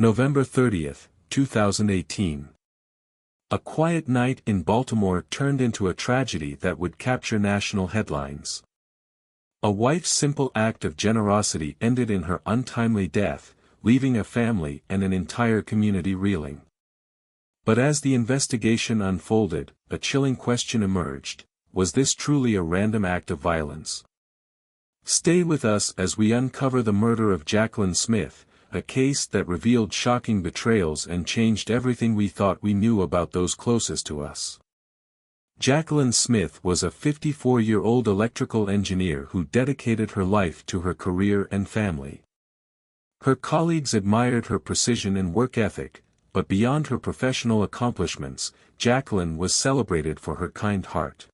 November 30th, 2018. A quiet night in Baltimore turned into a tragedy that would capture national headlines. A wife's simple act of generosity ended in her untimely death, leaving a family and an entire community reeling. But as the investigation unfolded, a chilling question emerged: was this truly a random act of violence? Stay with us as we uncover the murder of Jacquelyn Smith, a case that revealed shocking betrayals and changed everything we thought we knew about those closest to us. Jacquelyn Smith was a 54-year-old electrical engineer who dedicated her life to her career and family. Her colleagues admired her precision and work ethic, but beyond her professional accomplishments, Jacquelyn was celebrated for her kind heart.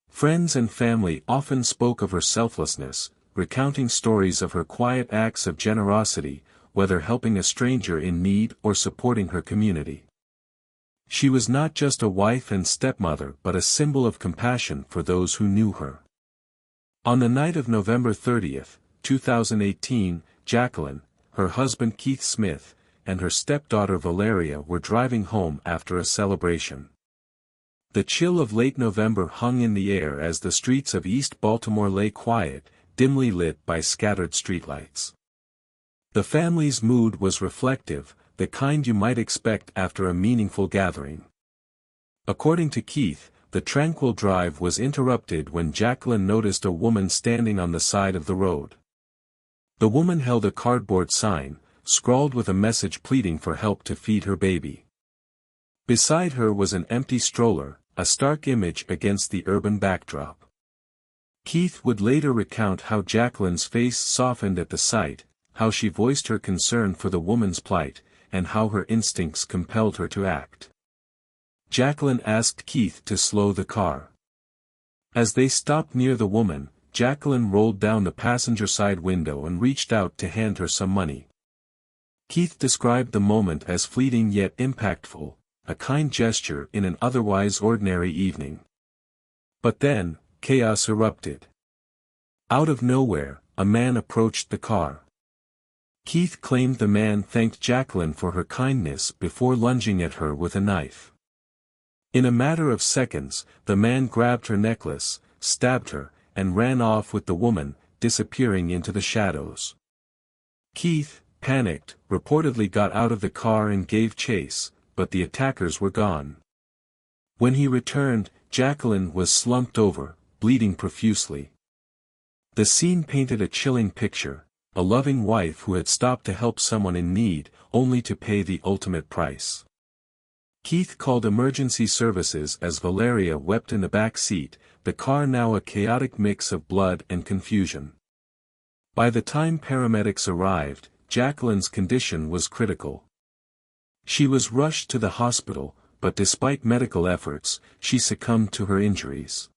Friends and family often spoke of her selflessness, recounting stories of her quiet acts of generosity, whether helping a stranger in need or supporting her community. She was not just a wife and stepmother but a symbol of compassion for those who knew her. On the night of November 30th, 2018, Jacquelyn, her husband Keith Smith, and her stepdaughter Valeria were driving home after a celebration. The chill of late November hung in the air as the streets of East Baltimore lay quiet, dimly lit by scattered streetlights. The family's mood was reflective, the kind you might expect after a meaningful gathering. According to Keith, the tranquil drive was interrupted when Jacquelyn noticed a woman standing on the side of the road. The woman held a cardboard sign, scrawled with a message pleading for help to feed her baby. Beside her was an empty stroller, a stark image against the urban backdrop. Keith would later recount how Jacquelyn's face softened at the sight, how she voiced her concern for the woman's plight, and how her instincts compelled her to act. Jacquelyn asked Keith to slow the car. As they stopped near the woman, Jacquelyn rolled down the passenger side window and reached out to hand her some money. Keith described the moment as fleeting yet impactful, a kind gesture in an otherwise ordinary evening. But then, chaos erupted. Out of nowhere, a man approached the car. Keith claimed the man thanked Jacquelyn for her kindness before lunging at her with a knife. In a matter of seconds, the man grabbed her necklace, stabbed her, and ran off with the woman, disappearing into the shadows. Keith, panicked, reportedly got out of the car and gave chase, but the attackers were gone. When he returned, Jacquelyn was slumped over, bleeding profusely. The scene painted a chilling picture: a loving wife who had stopped to help someone in need, only to pay the ultimate price. Keith called emergency services as Valeria wept in the back seat, the car now a chaotic mix of blood and confusion. By the time paramedics arrived, Jacquelyn's condition was critical. She was rushed to the hospital, but despite medical efforts, she succumbed to her injuries.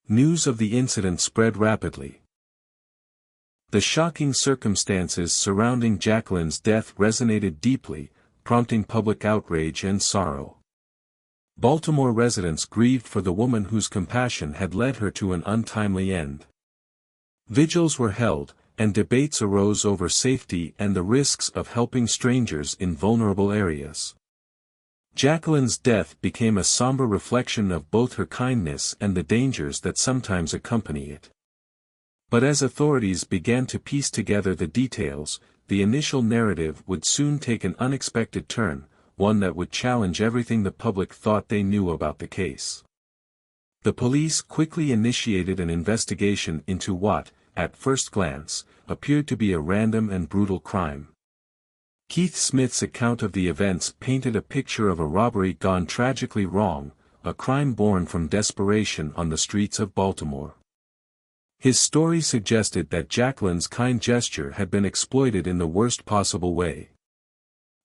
News of the incident spread rapidly. The shocking circumstances surrounding Jacquelyn's death resonated deeply, prompting public outrage and sorrow. Baltimore residents grieved for the woman whose compassion had led her to an untimely end. Vigils were held, and debates arose over safety and the risks of helping strangers in vulnerable areas. Jacquelyn's death became a somber reflection of both her kindness and the dangers that sometimes accompany it. But as authorities began to piece together the details, the initial narrative would soon take an unexpected turn, one that would challenge everything the public thought they knew about the case. The police quickly initiated an investigation into what, at first glance, appeared to be a random and brutal crime. Keith Smith's account of the events painted a picture of a robbery gone tragically wrong, a crime born from desperation on the streets of Baltimore. His story suggested that Jacquelyn's kind gesture had been exploited in the worst possible way.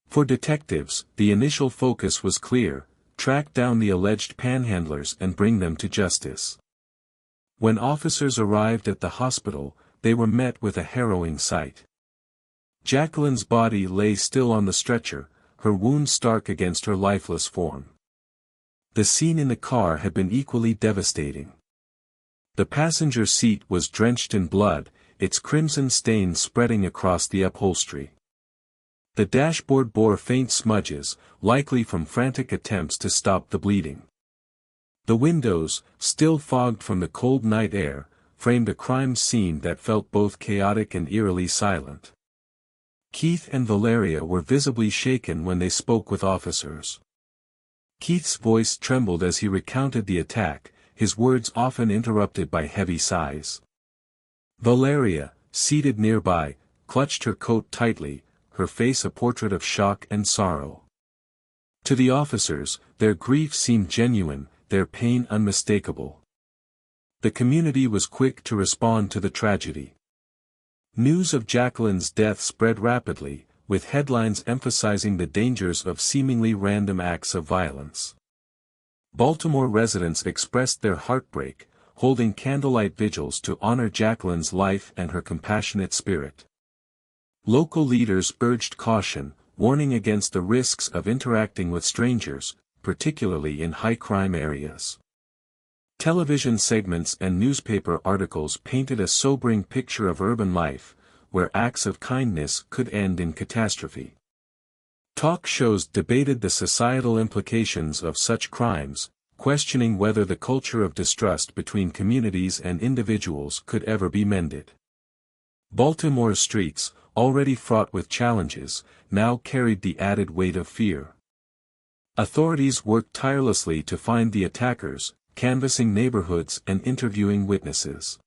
For detectives, the initial focus was clear: track down the alleged panhandlers and bring them to justice. When officers arrived at the hospital, they were met with a harrowing sight. Jacquelyn's body lay still on the stretcher, her wounds stark against her lifeless form. The scene in the car had been equally devastating. The passenger seat was drenched in blood, its crimson stain spreading across the upholstery. The dashboard bore faint smudges, likely from frantic attempts to stop the bleeding. The windows, still fogged from the cold night air, framed a crime scene that felt both chaotic and eerily silent. Keith and Valeria were visibly shaken when they spoke with officers. Keith's voice trembled as he recounted the attack, his words often interrupted by heavy sighs. Valeria, seated nearby, clutched her coat tightly, her face a portrait of shock and sorrow. To the officers, their grief seemed genuine, their pain unmistakable. The community was quick to respond to the tragedy. News of Jacquelyn's death spread rapidly, with headlines emphasizing the dangers of seemingly random acts of violence. Baltimore residents expressed their heartbreak, holding candlelight vigils to honor Jacquelyn's life and her compassionate spirit. Local leaders urged caution, warning against the risks of interacting with strangers, particularly in high-crime areas. Television segments and newspaper articles painted a sobering picture of urban life, where acts of kindness could end in catastrophe. Talk shows debated the societal implications of such crimes, questioning whether the culture of distrust between communities and individuals could ever be mended. Baltimore's streets, already fraught with challenges, now carried the added weight of fear. Authorities worked tirelessly to find the attackers, canvassing neighborhoods and interviewing witnesses.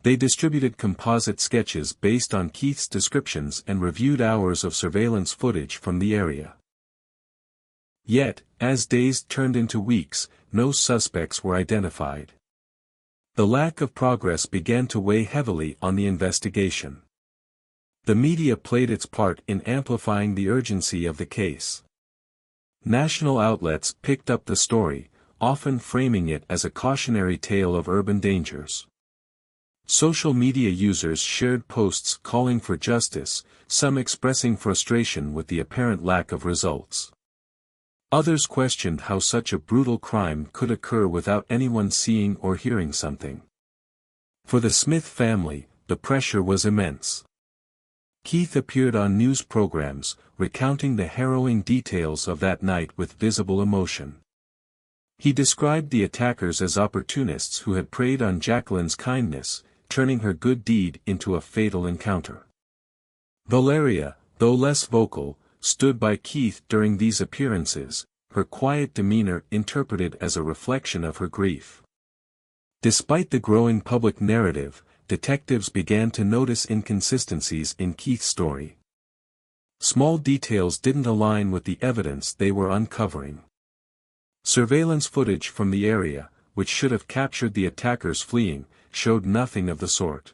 They distributed composite sketches based on Keith's descriptions and reviewed hours of surveillance footage from the area. Yet, as days turned into weeks, no suspects were identified. The lack of progress began to weigh heavily on the investigation. The media played its part in amplifying the urgency of the case. National outlets picked up the story, often framing it as a cautionary tale of urban dangers. Social media users shared posts calling for justice, some expressing frustration with the apparent lack of results. Others questioned how such a brutal crime could occur without anyone seeing or hearing something. For the Smith family, the pressure was immense. Keith appeared on news programs, recounting the harrowing details of that night with visible emotion. He described the attackers as opportunists who had preyed on Jacquelyn's kindness, turning her good deed into a fatal encounter. Valeria, though less vocal, stood by Keith during these appearances, her quiet demeanor interpreted as a reflection of her grief. Despite the growing public narrative, detectives began to notice inconsistencies in Keith's story. Small details didn't align with the evidence they were uncovering. Surveillance footage from the area, which should have captured the attackers fleeing, showed nothing of the sort.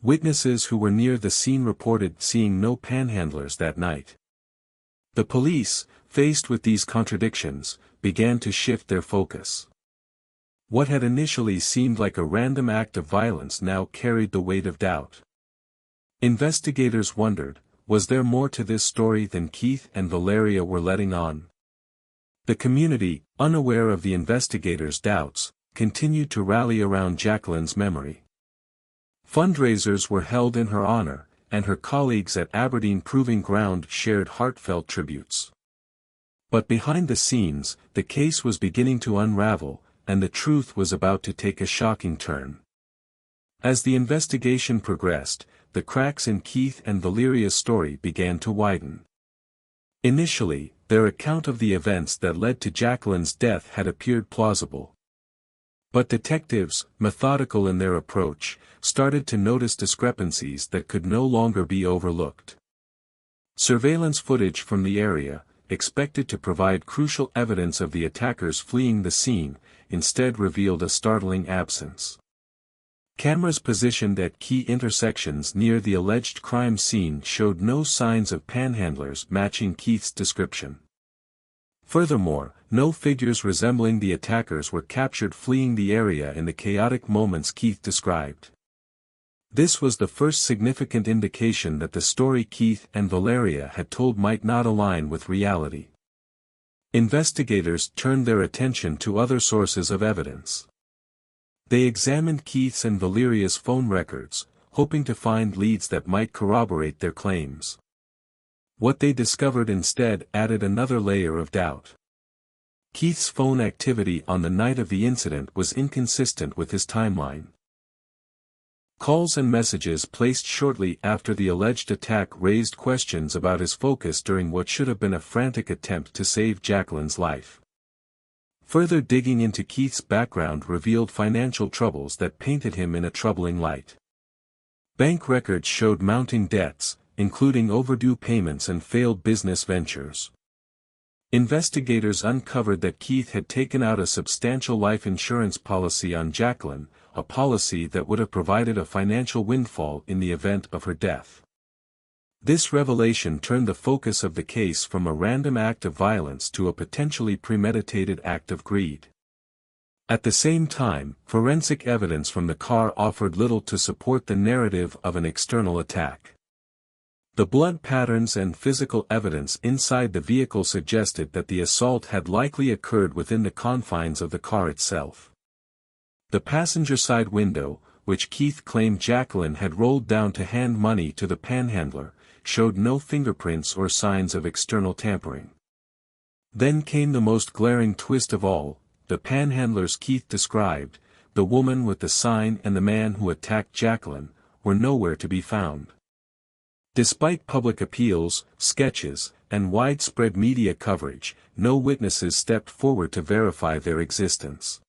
Witnesses who were near the scene reported seeing no panhandlers that night. The police, faced with these contradictions, began to shift their focus. What had initially seemed like a random act of violence now carried the weight of doubt. Investigators wondered, was there more to this story than Keith and Valeria were letting on? The community, unaware of the investigators' doubts, continued to rally around Jacquelyn's memory. Fundraisers were held in her honor, and her colleagues at Aberdeen Proving Ground shared heartfelt tributes. But behind the scenes, the case was beginning to unravel, and the truth was about to take a shocking turn. As the investigation progressed, the cracks in Keith and Valeria's story began to widen. Initially, their account of the events that led to Jacquelyn's death had appeared plausible. But detectives, methodical in their approach, started to notice discrepancies that could no longer be overlooked. Surveillance footage from the area, expected to provide crucial evidence of the attackers fleeing the scene, instead revealed a startling absence. Cameras positioned at key intersections near the alleged crime scene showed no signs of panhandlers matching Keith's description. Furthermore, no figures resembling the attackers were captured fleeing the area in the chaotic moments Keith described. This was the first significant indication that the story Keith and Valeria had told might not align with reality. Investigators turned their attention to other sources of evidence. They examined Keith's and Valeria's phone records, hoping to find leads that might corroborate their claims. What they discovered instead added another layer of doubt. Keith's phone activity on the night of the incident was inconsistent with his timeline. Calls and messages placed shortly after the alleged attack raised questions about his focus during what should have been a frantic attempt to save Jacquelyn's life. Further digging into Keith's background revealed financial troubles that painted him in a troubling light. Bank records showed mounting debts, including overdue payments and failed business ventures. Investigators uncovered that Keith had taken out a substantial life insurance policy on Jacquelyn, a policy that would have provided a financial windfall in the event of her death. This revelation turned the focus of the case from a random act of violence to a potentially premeditated act of greed. At the same time, forensic evidence from the car offered little to support the narrative of an external attack. The blood patterns and physical evidence inside the vehicle suggested that the assault had likely occurred within the confines of the car itself. The passenger side window, which Keith claimed Jacquelyn had rolled down to hand money to the panhandler, showed no fingerprints or signs of external tampering. Then came the most glaring twist of all: the panhandlers Keith described, the woman with the sign and the man who attacked Jacquelyn, were nowhere to be found. Despite public appeals, sketches, and widespread media coverage, no witnesses stepped forward to verify their existence.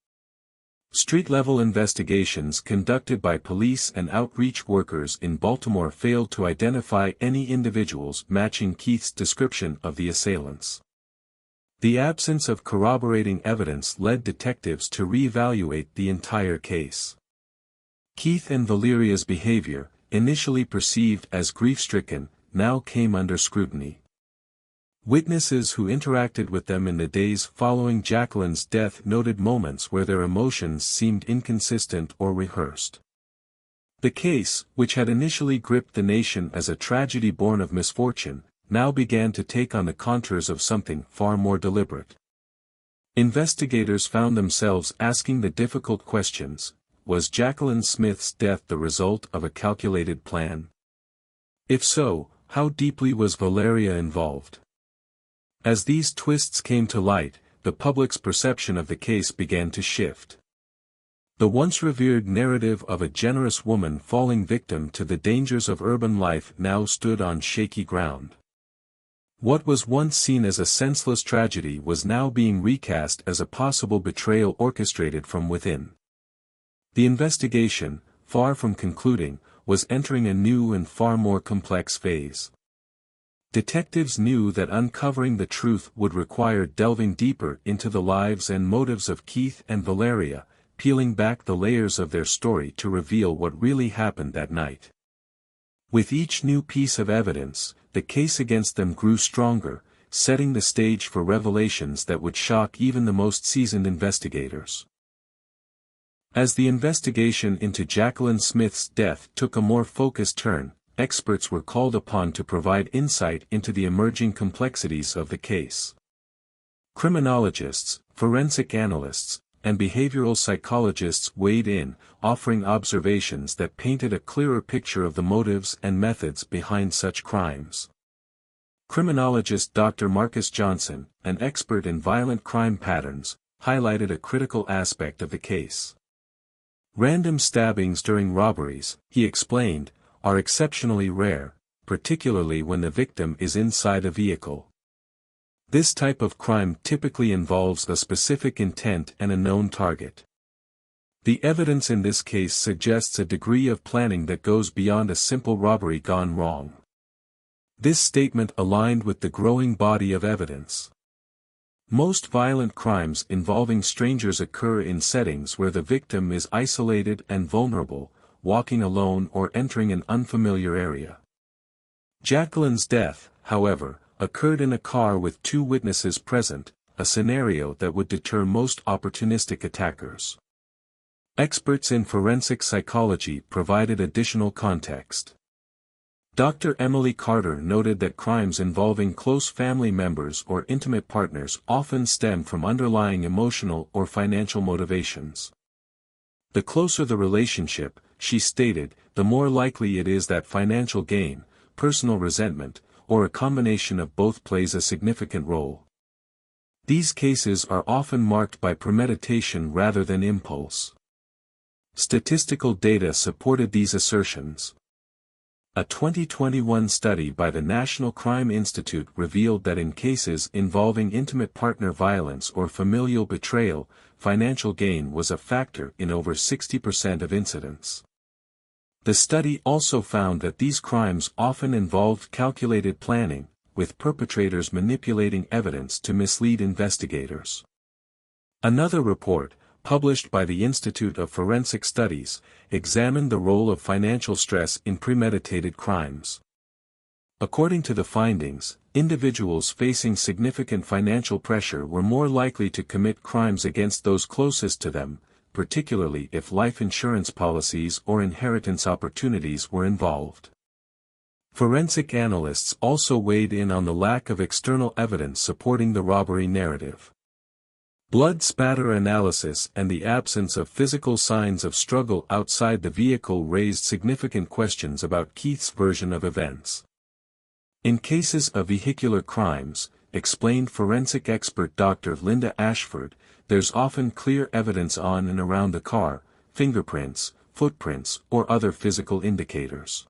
Street-level investigations conducted by police and outreach workers in Baltimore failed to identify any individuals matching Keith's description of the assailants. The absence of corroborating evidence led detectives to reevaluate the entire case. Keith and Valeria's behavior, initially perceived as grief-stricken, now came under scrutiny. Witnesses who interacted with them in the days following Jacquelyn's death noted moments where their emotions seemed inconsistent or rehearsed. The case, which had initially gripped the nation as a tragedy born of misfortune, now began to take on the contours of something far more deliberate. Investigators found themselves asking the difficult questions: was Jacquelyn Smith's death the result of a calculated plan? If so, how deeply was Valeria involved? As these twists came to light, the public's perception of the case began to shift. The once revered narrative of a generous woman falling victim to the dangers of urban life now stood on shaky ground. What was once seen as a senseless tragedy was now being recast as a possible betrayal orchestrated from within. The investigation, far from concluding, was entering a new and far more complex phase. Detectives knew that uncovering the truth would require delving deeper into the lives and motives of Keith and Valeria, peeling back the layers of their story to reveal what really happened that night. With each new piece of evidence, the case against them grew stronger, setting the stage for revelations that would shock even the most seasoned investigators. As the investigation into Jacquelyn Smith's death took a more focused turn, experts were called upon to provide insight into the emerging complexities of the case. Criminologists, forensic analysts, and behavioral psychologists weighed in, offering observations that painted a clearer picture of the motives and methods behind such crimes. Criminologist Dr. Marcus Johnson, an expert in violent crime patterns, highlighted a critical aspect of the case. Random stabbings during robberies, he explained, are exceptionally rare, particularly when the victim is inside a vehicle. This type of crime typically involves a specific intent and a known target. The evidence in this case suggests a degree of planning that goes beyond a simple robbery gone wrong. This statement aligned with the growing body of evidence. Most violent crimes involving strangers occur in settings where the victim is isolated and vulnerable, walking alone or entering an unfamiliar area. Jacquelyn's death, however, occurred in a car with two witnesses present, a scenario that would deter most opportunistic attackers. Experts in forensic psychology provided additional context. Dr. Emily Carter noted that crimes involving close family members or intimate partners often stem from underlying emotional or financial motivations. The closer the relationship, she stated, the more likely it is that financial gain, personal resentment, or a combination of both plays a significant role. These cases are often marked by premeditation rather than impulse. Statistical data supported these assertions. A 2021 study by the National Crime Institute revealed that in cases involving intimate partner violence or familial betrayal, financial gain was a factor in over 60% of incidents. The study also found that these crimes often involved calculated planning, with perpetrators manipulating evidence to mislead investigators. Another report, published by the Institute of Forensic Studies, examined the role of financial stress in premeditated crimes. According to the findings, individuals facing significant financial pressure were more likely to commit crimes against those closest to them, particularly if life insurance policies or inheritance opportunities were involved. Forensic analysts also weighed in on the lack of external evidence supporting the robbery narrative. Blood spatter analysis and the absence of physical signs of struggle outside the vehicle raised significant questions about Keith's version of events. In cases of vehicular crimes, explained forensic expert Dr. Linda Ashford, there's often clear evidence on and around the car, fingerprints, footprints, or other physical indicators.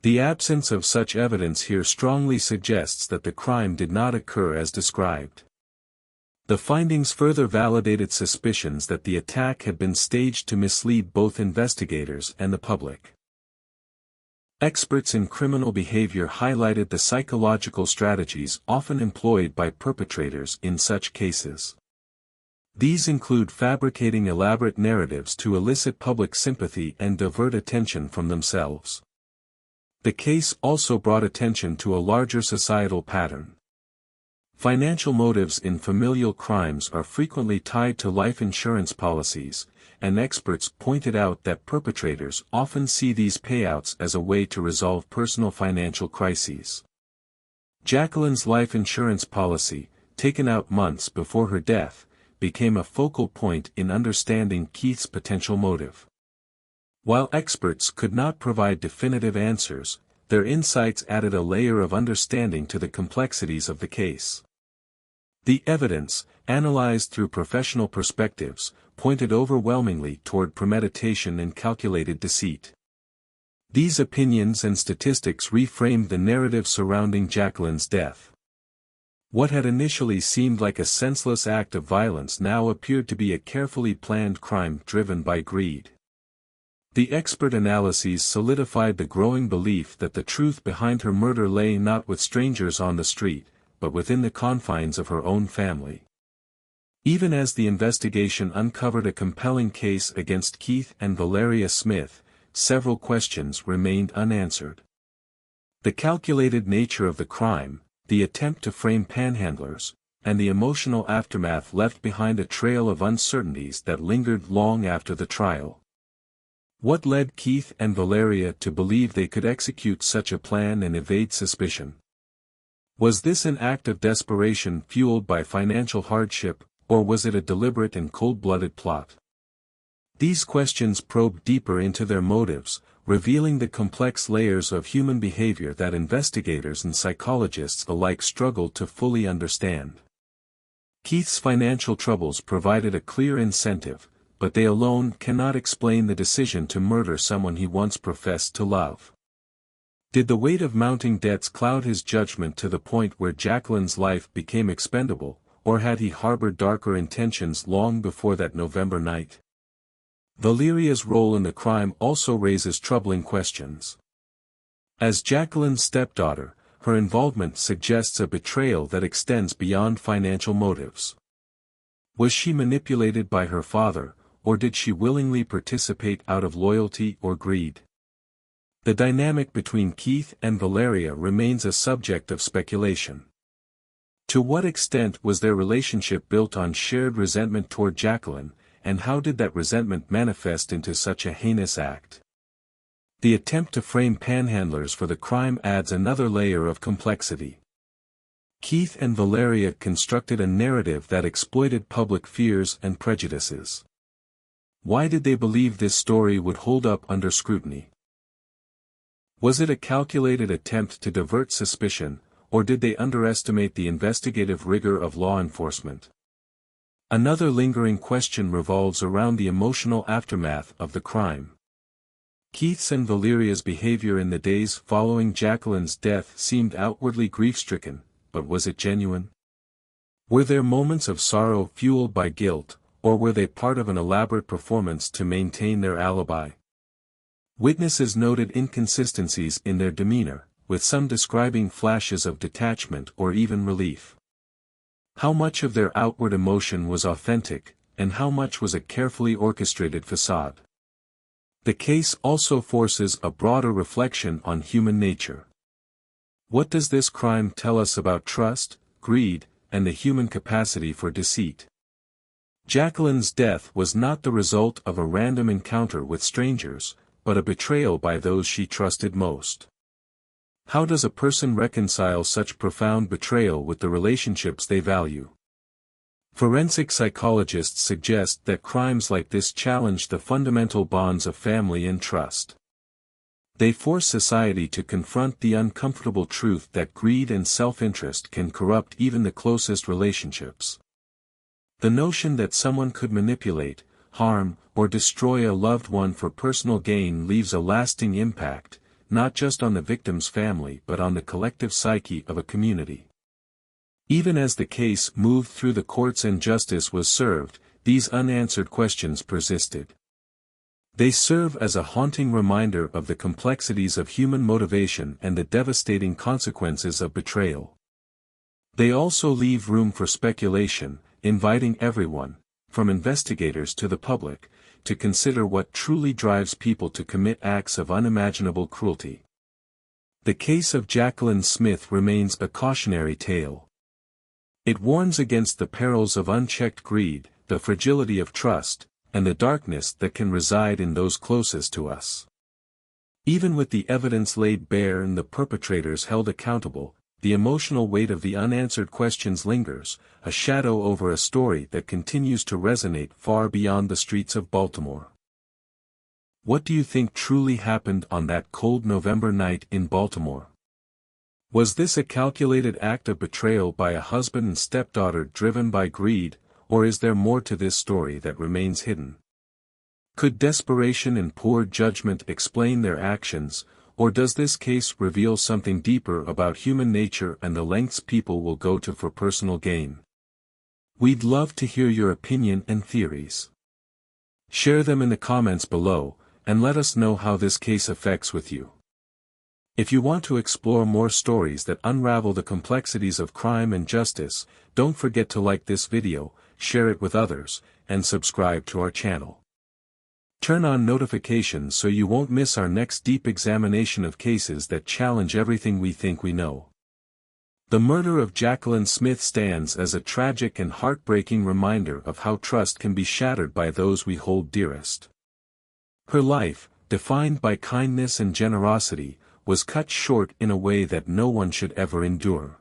The absence of such evidence here strongly suggests that the crime did not occur as described. The findings further validated suspicions that the attack had been staged to mislead both investigators and the public. Experts in criminal behavior highlighted the psychological strategies often employed by perpetrators in such cases. These include fabricating elaborate narratives to elicit public sympathy and divert attention from themselves. The case also brought attention to a larger societal pattern. Financial motives in familial crimes are frequently tied to life insurance policies, and experts pointed out that perpetrators often see these payouts as a way to resolve personal financial crises. Jacquelyn's life insurance policy, taken out months before her death, became a focal point in understanding Keith's potential motive. While experts could not provide definitive answers, their insights added a layer of understanding to the complexities of the case. The evidence, analyzed through professional perspectives, pointed overwhelmingly toward premeditation and calculated deceit. These opinions and statistics reframed the narrative surrounding Jacquelyn's death. What had initially seemed like a senseless act of violence now appeared to be a carefully planned crime driven by greed. The expert analyses solidified the growing belief that the truth behind her murder lay not with strangers on the street, but within the confines of her own family. Even as the investigation uncovered a compelling case against Keith and Valeria Smith, several questions remained unanswered. The calculated nature of the crime, the attempt to frame panhandlers, and the emotional aftermath left behind a trail of uncertainties that lingered long after the trial. What led Keith and Valeria to believe they could execute such a plan and evade suspicion? Was this an act of desperation fueled by financial hardship, or was it a deliberate and cold-blooded plot? These questions probe deeper into their motives, revealing the complex layers of human behavior that investigators and psychologists alike struggle to fully understand. Keith's financial troubles provided a clear incentive, but they alone cannot explain the decision to murder someone he once professed to love. Did the weight of mounting debts cloud his judgment to the point where Jacquelyn's life became expendable, or had he harbored darker intentions long before that November night? Valeria's role in the crime also raises troubling questions. As Jacquelyn's stepdaughter, her involvement suggests a betrayal that extends beyond financial motives. Was she manipulated by her father, or did she willingly participate out of loyalty or greed? The dynamic between Keith and Valeria remains a subject of speculation. To what extent was their relationship built on shared resentment toward Jacquelyn, and how did that resentment manifest into such a heinous act? The attempt to frame panhandlers for the crime adds another layer of complexity. Keith and Valeria constructed a narrative that exploited public fears and prejudices. Why did they believe this story would hold up under scrutiny? Was it a calculated attempt to divert suspicion, or did they underestimate the investigative rigor of law enforcement? Another lingering question revolves around the emotional aftermath of the crime. Keith's and Valeria's behavior in the days following Jacquelyn's death seemed outwardly grief-stricken, but was it genuine? Were there moments of sorrow fueled by guilt, or were they part of an elaborate performance to maintain their alibi? Witnesses noted inconsistencies in their demeanor, with some describing flashes of detachment or even relief. How much of their outward emotion was authentic, and how much was a carefully orchestrated facade? The case also forces a broader reflection on human nature. What does this crime tell us about trust, greed, and the human capacity for deceit? Jacquelyn's death was not the result of a random encounter with strangers, but a betrayal by those she trusted most. How does a person reconcile such profound betrayal with the relationships they value? Forensic psychologists suggest that crimes like this challenge the fundamental bonds of family and trust. They force society to confront the uncomfortable truth that greed and self-interest can corrupt even the closest relationships. The notion that someone could manipulate, harm, or destroy a loved one for personal gain leaves a lasting impact, not just on the victim's family but on the collective psyche of a community. Even as the case moved through the courts and justice was served, these unanswered questions persisted. They serve as a haunting reminder of the complexities of human motivation and the devastating consequences of betrayal. They also leave room for speculation, inviting everyone, from investigators to the public, to consider what truly drives people to commit acts of unimaginable cruelty. The case of Jacquelyn Smith remains a cautionary tale. It warns against the perils of unchecked greed, the fragility of trust, and the darkness that can reside in those closest to us. Even with the evidence laid bare and the perpetrators held accountable, the emotional weight of the unanswered questions lingers, a shadow over a story that continues to resonate far beyond the streets of Baltimore. What do you think truly happened on that cold November night in Baltimore? Was this a calculated act of betrayal by a husband and stepdaughter driven by greed, or is there more to this story that remains hidden? Could desperation and poor judgment explain their actions, or does this case reveal something deeper about human nature and the lengths people will go to for personal gain? We'd love to hear your opinion and theories. Share them in the comments below, and let us know how this case affects with you. If you want to explore more stories that unravel the complexities of crime and justice, don't forget to like this video, share it with others, and subscribe to our channel. Turn on notifications so you won't miss our next deep examination of cases that challenge everything we think we know. The murder of Jacquelyn Smith stands as a tragic and heartbreaking reminder of how trust can be shattered by those we hold dearest. Her life, defined by kindness and generosity, was cut short in a way that no one should ever endure.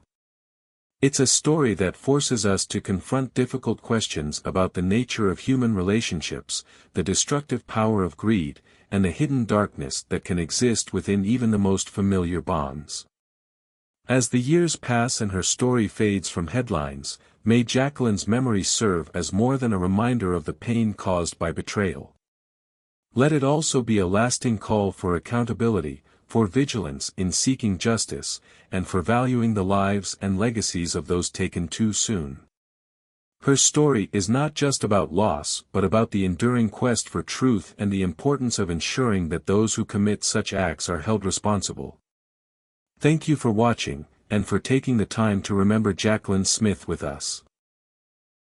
It's a story that forces us to confront difficult questions about the nature of human relationships, the destructive power of greed, and the hidden darkness that can exist within even the most familiar bonds. As the years pass and her story fades from headlines, may Jacquelyn's memory serve as more than a reminder of the pain caused by betrayal. Let it also be a lasting call for accountability, for vigilance in seeking justice, and for valuing the lives and legacies of those taken too soon. Her story is not just about loss but about the enduring quest for truth and the importance of ensuring that those who commit such acts are held responsible. Thank you for watching, and for taking the time to remember Jacquelyn Smith with us.